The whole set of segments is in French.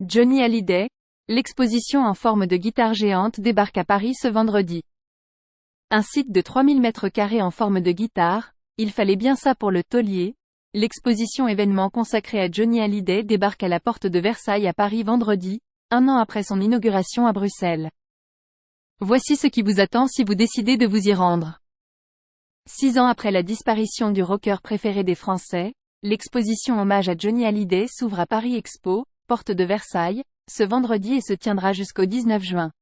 Johnny Hallyday, l'exposition en forme de guitare géante débarque à Paris ce vendredi. Un site de 3000 m² en forme de guitare, il fallait bien ça pour le taulier. L'exposition événement consacrée à Johnny Hallyday débarque à la porte de Versailles à Paris vendredi, un an après son inauguration à Bruxelles. Voici ce qui vous attend si vous décidez de vous y rendre. 6 ans après la disparition du rocker préféré des Français, l'exposition hommage à Johnny Hallyday s'ouvre à Paris Expo, porte de Versailles, ce vendredi et se tiendra jusqu'au 19 juin.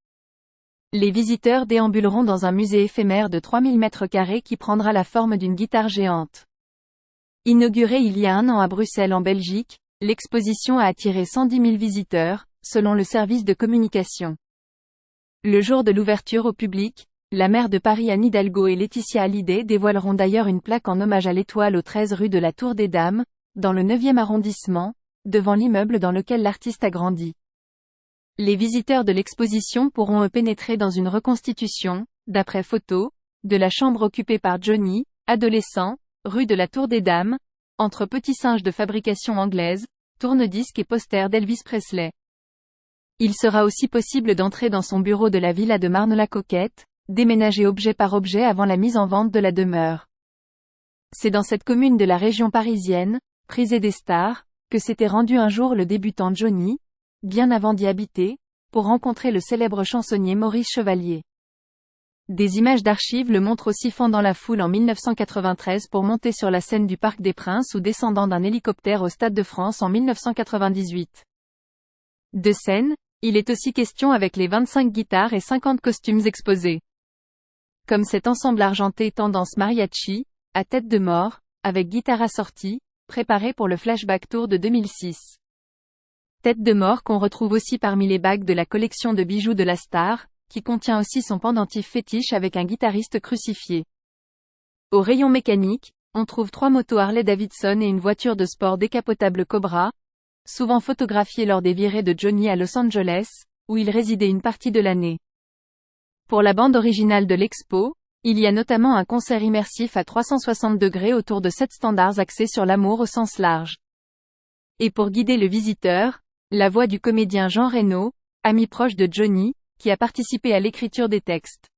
Les visiteurs déambuleront dans un musée éphémère de 3000 m² qui prendra la forme d'une guitare géante. Inaugurée il y a un an à Bruxelles en Belgique, l'exposition a attiré 110 000 visiteurs, selon le service de communication. Le jour de l'ouverture au public, la maire de Paris Anne Hidalgo et Laetitia Hallyday dévoileront d'ailleurs une plaque en hommage à l'étoile aux 13 rue de la Tour des Dames, dans le 9e arrondissement, devant l'immeuble dans lequel l'artiste a grandi. Les visiteurs de l'exposition pourront pénétrer dans une reconstitution, d'après photos, de la chambre occupée par Johnny, adolescent, rue de la Tour des Dames, entre petits singes de fabrication anglaise, tourne-disques et posters d'Elvis Presley. Il sera aussi possible d'entrer dans son bureau de la villa de Marne-la-Coquette, déménagé objet par objet avant la mise en vente de la demeure. C'est dans cette commune de la région parisienne, prisée des stars, que s'était rendu un jour le débutant Johnny, bien avant d'y habiter, pour rencontrer le célèbre chansonnier Maurice Chevalier. Des images d'archives le montrent aussi fendant la foule en 1993 pour monter sur la scène du Parc des Princes ou descendant d'un hélicoptère au Stade de France en 1998. De scène, il est aussi question avec les 25 guitares et 50 costumes exposés. Comme cet ensemble argenté tendance mariachi, à tête de mort, avec guitare assortie, préparé pour le Flashback Tour de 2006. Tête de mort qu'on retrouve aussi parmi les bagues de la collection de bijoux de la star, qui contient aussi son pendentif fétiche avec un guitariste crucifié. Au rayon mécanique, on trouve 3 motos Harley-Davidson et une voiture de sport décapotable Cobra, souvent photographiée lors des virées de Johnny à Los Angeles, où il résidait une partie de l'année. Pour la bande originale de l'expo, il y a notamment un concert immersif à 360 degrés autour de 7 standards axés sur l'amour au sens large. Et pour guider le visiteur, la voix du comédien Jean Reno, ami proche de Johnny, qui a participé à l'écriture des textes.